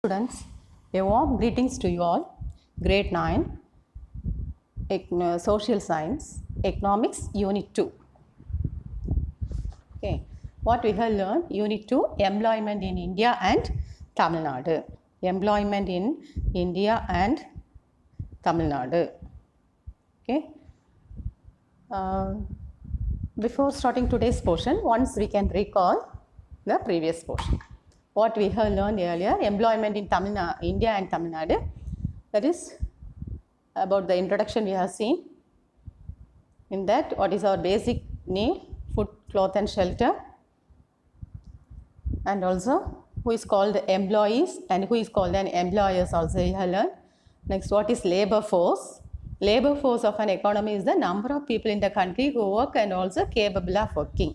Students, a warm greetings to you all. Grade 9, Social Science, Economics, Unit 2. Okay, what we have learned, Unit 2, Employment in India and Tamil Nadu. Employment in India and Tamil Nadu. Okay. Before starting today's portion, once we can recall the previous portion. What we have learned earlier, employment in India and Tamil Nadu. That is about the introduction we have seen. In that, what is our basic need? Food, cloth and shelter. And also, who is called employees and who is called an employers also we have learned. Next, what is labor force? Labor force of an economy is the number of people in the country who work and also capable of working.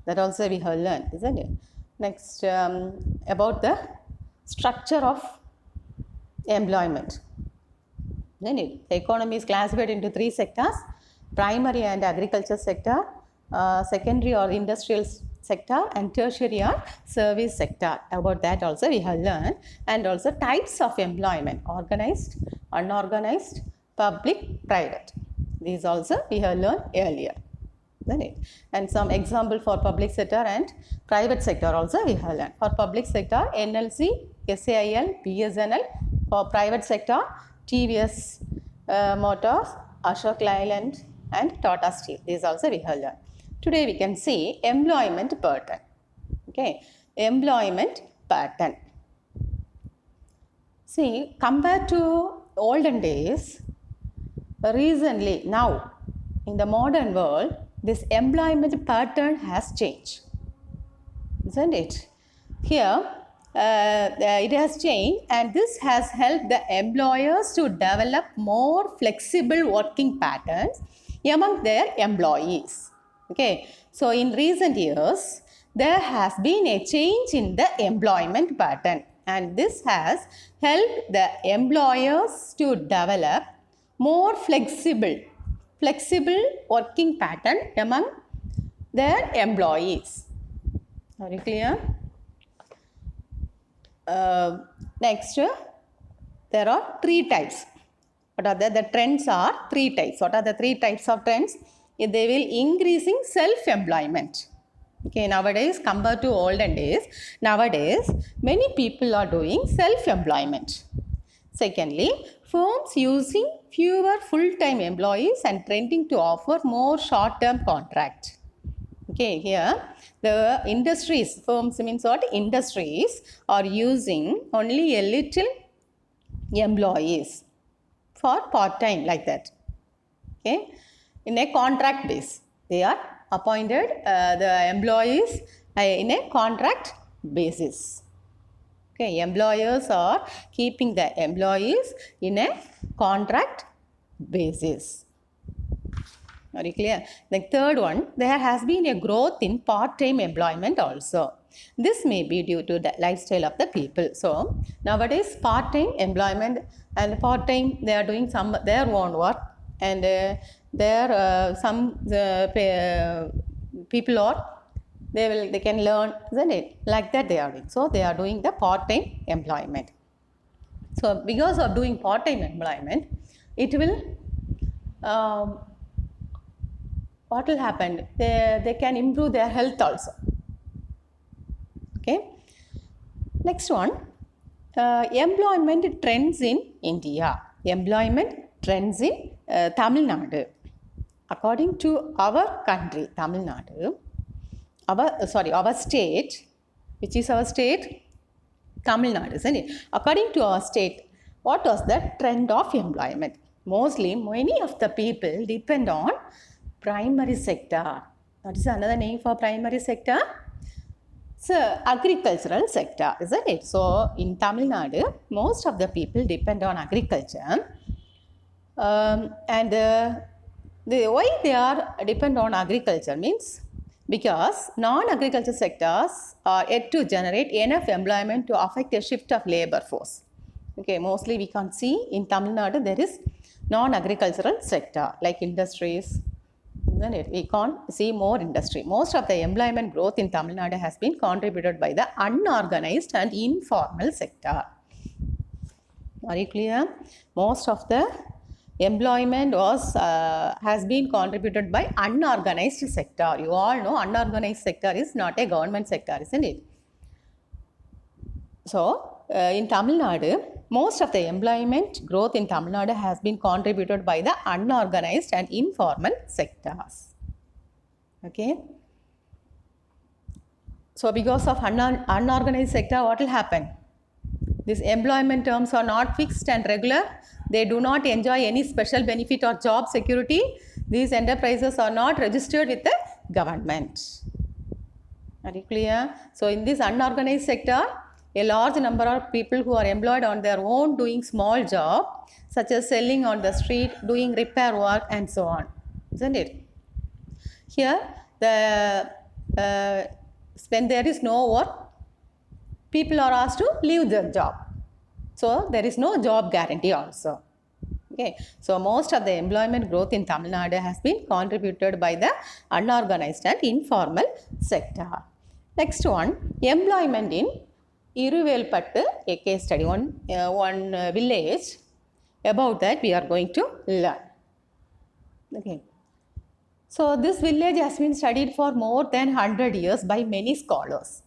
That also we have learned, isn't it? Next, about the structure of employment. Isn't it? The economy is classified into three sectors: primary and agriculture sector, secondary or industrial sector, and tertiary or service sector. About that also we have learned. And also types of employment: organized, unorganized, public, private. These also we have learned earlier. Isn't it? And some example for public sector and private sector also we have learned. For public sector, NLC, SAIL, BSNL. For private sector, TVS Motors, Ashok Leyland and Tata Steel. These also we have learned. Today we can see employment pattern. Okay, employment pattern. See, compared to olden days, recently now in the modern world, this employment pattern has changed, isn't it? Here, it has changed, and this has helped the employers to develop more flexible working patterns among their employees. Okay, so in recent years, there has been a change in the employment pattern, and this has helped the employers to develop more flexible working pattern among their employees. Very clear? Next, there are three types. What are the trends are three types. What are the three types of trends? They will increasing self-employment. Okay, nowadays compared to olden days, nowadays many people are doing self-employment. Secondly, firms using fewer full-time employees and trending to offer more short-term contract. Okay, here the industries, firms means what? Industries are using only a little employees for part-time like that. Okay, in a contract base. They are appointed the employees in a contract basis. Okay, employers are keeping the employees in a contract basis. Very clear? The third one, there has been a growth in part-time employment also. This may be due to the lifestyle of the people. So, nowadays part-time employment and part-time they are doing some their own work, and people are they can learn, isn't it? Like that they are doing. So they are doing the part-time employment. So because of doing part-time employment, it will what will happen? They can improve their health also. Okay. Next one, employment trends in India. Employment trends in Tamil Nadu. According to our country, Tamil Nadu, our state, which is our state? Tamil Nadu, isn't it? According to our state, what was the trend of employment? Mostly, many of the people depend on primary sector. What is another name for primary sector? It's agricultural sector, isn't it? So, in Tamil Nadu, most of the people depend on agriculture. Why they are depend on agriculture means because non-agriculture sectors are yet to generate enough employment to affect a shift of labor force. Okay, mostly we can see in Tamil Nadu there is non-agricultural sector like industries. We can't see more industry. Most of the employment growth in Tamil Nadu has been contributed by the unorganized and informal sector. Are you clear? Most of the employment has been contributed by unorganized sector. You all know unorganized sector is not a government sector, isn't it? So, in Tamil Nadu, most of the employment growth in Tamil Nadu has been contributed by the unorganized and informal sectors. Okay. So, because of unorganized sector, what will happen? These employment terms are not fixed and regular. They do not enjoy any special benefit or job security. These enterprises are not registered with the government. Are you clear? So, in this unorganized sector, a large number of people who are employed on their own doing small job, such as selling on the street, doing repair work, and so on. Isn't it? Here, when there is no work, people are asked to leave their job. So, there is no job guarantee also. Okay. So, most of the employment growth in Tamil Nadu has been contributed by the unorganized and informal sector. Next one, employment in Iruvelpattu, a case study, one village. About that we are going to learn. Okay. So, this village has been studied for more than 100 years by many scholars.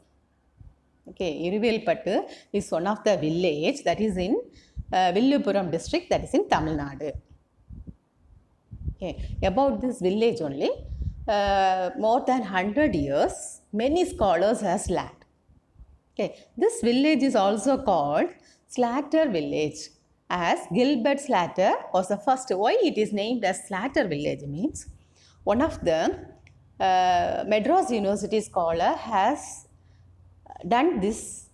Okay, Iruvelpattu is one of the village that is in Villupuram district, that is in Tamil Nadu. Okay, about this village only, more than 100 years, many scholars has learned. Okay, this village is also called Slater village, as Gilbert Slater was the first. Why it is named as Slater village means, one of the Madras University scholar has done this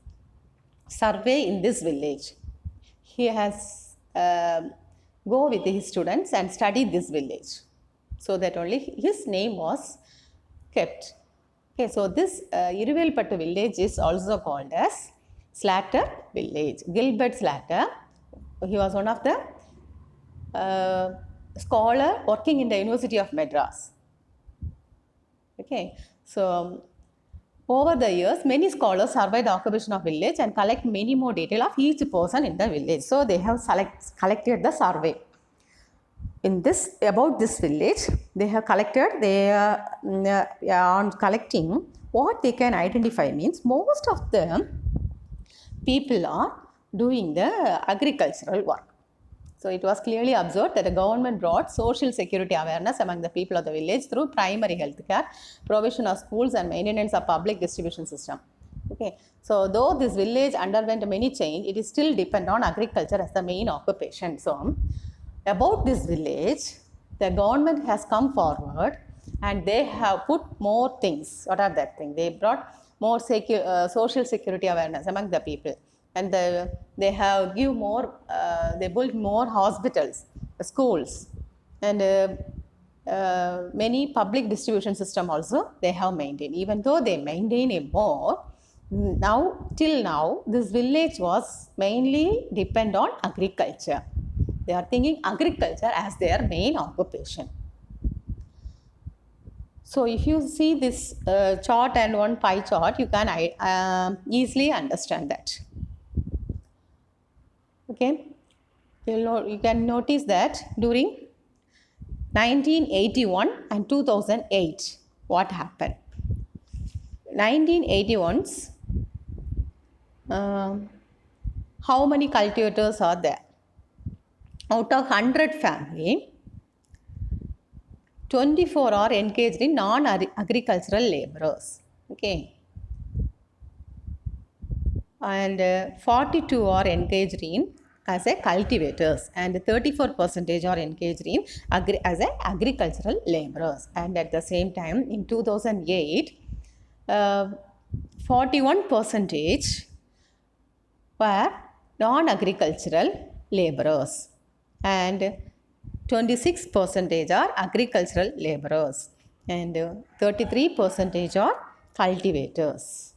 survey in this village. He has go with his students and studied this village. So that only his name was kept. Okay, so this Iruvelpattu village is also called as Slater village. Gilbert Slater, he was one of the scholar working in the University of Madras. Okay, so over the years, many scholars survey the occupation of village and collect many more detail of each person in the village. So they have collected the survey. In this, about this village, they have collected, on collecting, what they can identify means most of the people are doing the agricultural work. So it was clearly observed that the government brought social security awareness among the people of the village through primary health care, provision of schools, and maintenance of public distribution system. Okay, so though this village underwent many change, it is still depend on agriculture as the main occupation. So about this village, the government has come forward and they have put more things. What are that thing? They brought more social security awareness among the people. And they have give more, they built more hospitals, schools, and many public distribution system also they have maintained. Even though they maintain a more, now till now this village was mainly depend on agriculture. They are thinking agriculture as their main occupation. So if you see this chart and one pie chart, you can easily understand that. Okay, you can notice that during 1981 and 2008, what happened? 1981's, how many cultivators are there? Out of 100 family, 24 are engaged in non-agricultural laborers. Okay. And 42 are engaged in as a cultivators, and 34% are engaged in as a agricultural laborers. And at the same time, in 2008, 41% were non-agricultural laborers, and 26% are agricultural laborers, and 33% are cultivators.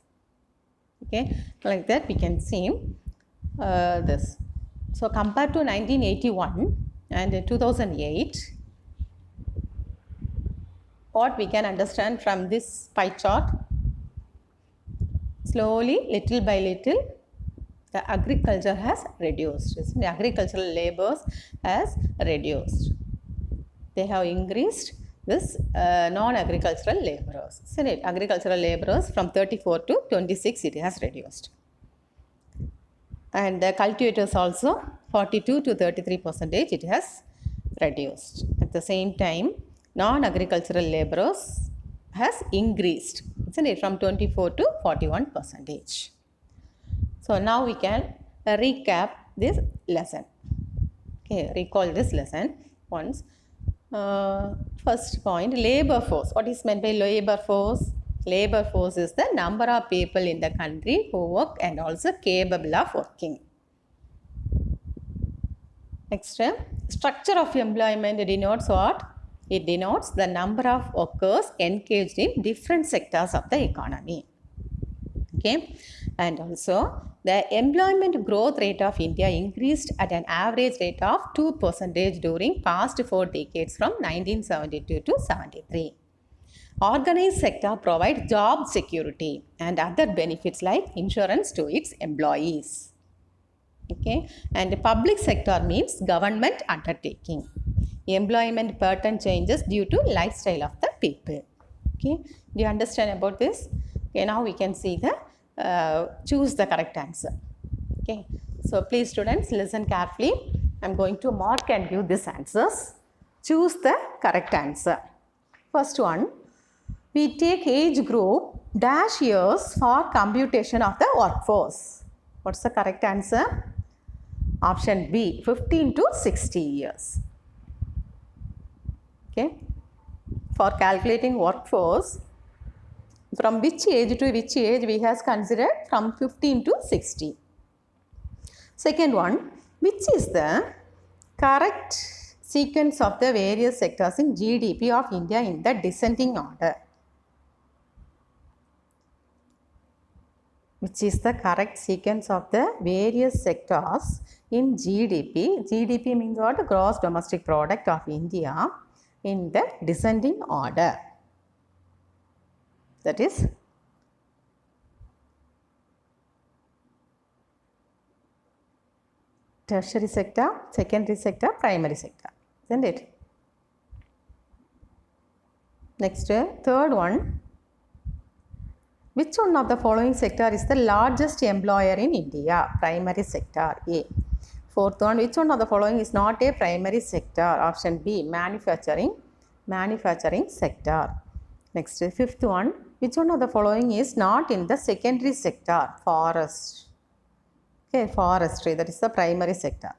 Okay, like that we can see this. So compared to 1981 and 2008, what we can understand from this pie chart? Slowly, little by little, The agriculture has reduced. The agricultural labors has reduced. They have increased this non-agricultural laborers. So, agricultural laborers from 34 to 26 it has reduced. And the cultivators also 42 to 33% it has reduced. At the same time, non-agricultural laborers has increased, isn't it, from 24 to 41%. So now we can recap this lesson. Okay, recall this lesson once. First point, labor force. What is meant by labor force? Labor force is the number of people in the country who work and also capable of working. Next, structure of employment denotes what? It denotes the number of workers engaged in different sectors of the economy. Okay, and also the employment growth rate of India increased at an average rate of 2% during past 4 decades from 1972 to 73. Organized sector provides job security and other benefits like insurance to its employees. Okay, and the public sector means government undertaking. Employment pattern changes due to lifestyle of the people. Okay, do you understand about this? Okay, now we can see the choose the correct answer. Okay, so please students listen carefully. I am going to mark and give these answers. Choose the correct answer. First one, we take age group dash years for computation of the workforce. What's the correct answer? Option B, 15 to 60 years. Okay, for calculating workforce, from which age to which age we have considered from 15 to 60. Second one, which is the correct sequence of the various sectors in GDP of India in the descending order? Which is the correct sequence of the various sectors in GDP? GDP means what? Gross domestic product of India in the descending order. That is tertiary sector, secondary sector, primary sector, isn't it? Next, third one. Which one of the following sector is the largest employer in India? Primary sector, A. Fourth one, which one of the following is not a primary sector? Option B, manufacturing sector. Next, fifth one, which one of the following is not in the secondary sector? Forest. Okay, forestry, that is the primary sector.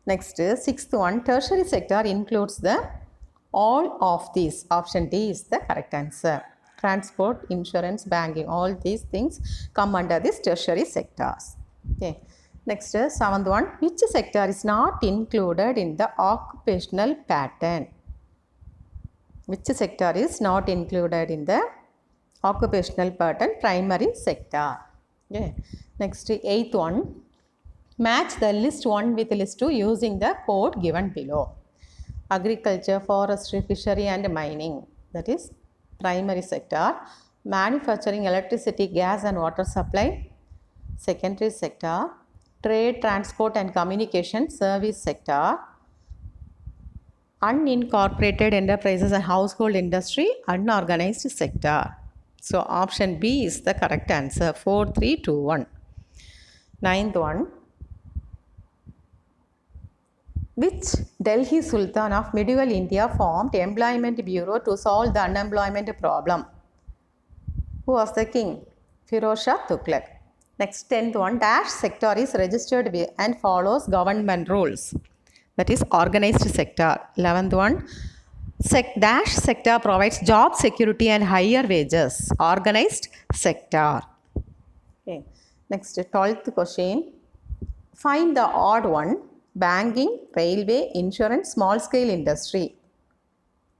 Next, sixth one, tertiary sector includes the all of these. Option D is the correct answer. Transport, insurance, banking, all these things come under this tertiary sectors. Okay. Next, seventh one, which sector is not included in the occupational pattern? Which sector is not included in the occupational pattern? Primary sector. Okay. Next, eighth one, match the list 1 with list 2 using the code given below. Agriculture, forestry, fishery and mining, that is primary sector. Manufacturing, electricity, gas and water supply, secondary sector. Trade, transport and communication, service sector. Unincorporated enterprises and household industry, unorganized sector. So option B is the correct answer. 4, 3, 2, 1. Ninth one. Which Delhi Sultan of medieval India formed Employment Bureau to solve the unemployment problem? Who was the king? Firoz Shah Tughlaq. Next, 10th one, dash sector is registered and follows government rules. That is organized sector. 11th one, dash sector provides job security and higher wages. Organized sector. Okay. Next, 12th question, find the odd one. Banking, railway, insurance, small scale industry.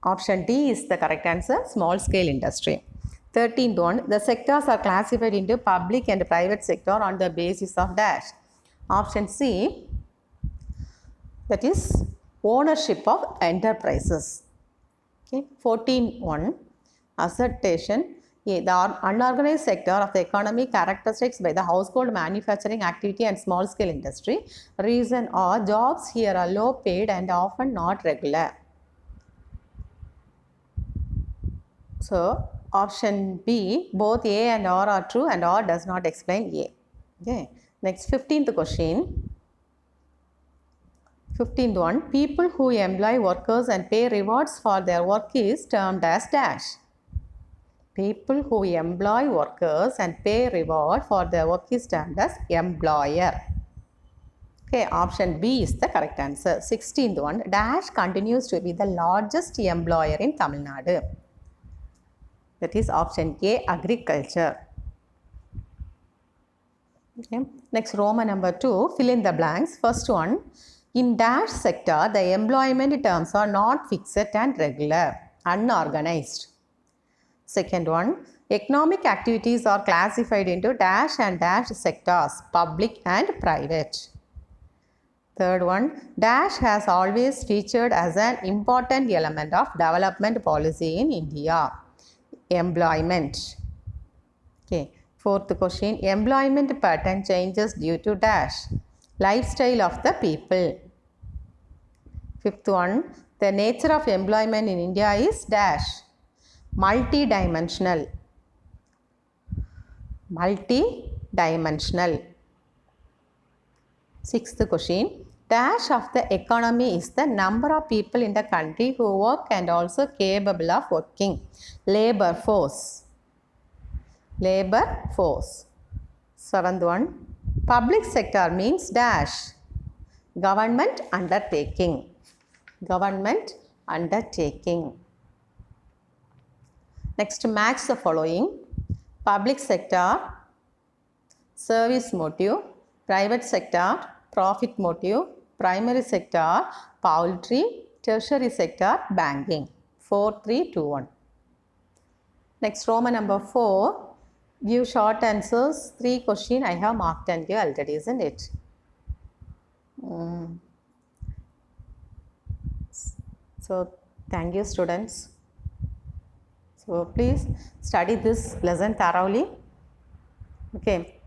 Option D is the correct answer, small scale industry. 13th one, the sectors are classified into public and private sector on the basis of dash. Option C, that is ownership of enterprises. Okay. 14th one, assertion, A. The unorganized sector of the economy characterized by the household manufacturing activity and small scale industry. Reason are jobs here are low paid and often not regular. So option B, both A and R are true and R does not explain A. Okay. Next 15th question. 15th one, people who employ workers and pay rewards for their work is termed as dash. People who employ workers and pay reward for their work is termed as employer. Okay, option B is the correct answer. 16th one, dash continues to be the largest employer in Tamil Nadu. That is option A, agriculture. Okay. Next, Roman number 2, fill in the blanks. First one, in dash sector, the employment terms are not fixed and regular, unorganized. Second one, economic activities are classified into dash and dash sectors, public and private. Third one, dash has always featured as an important element of development policy in India, employment. Okay. Fourth question, employment pattern changes due to dash, lifestyle of the people. Fifth one, the nature of employment in India is dash, multi-dimensional. Multi-dimensional. Sixth question, dash of the economy is the number of people in the country who work and also capable of working, labor force. Labor force. Seventh one, public sector means dash, government undertaking. Government undertaking. Next, match the following. Public sector, service motive. Private sector, profit motive. Primary sector, poultry. Tertiary sector, banking. 4, 3, 2, 1. Next, Roman number 4. Give short answers. 3 questions I have marked and give already, isn't it? So, thank you, students. So, please study this lesson thoroughly. Okay.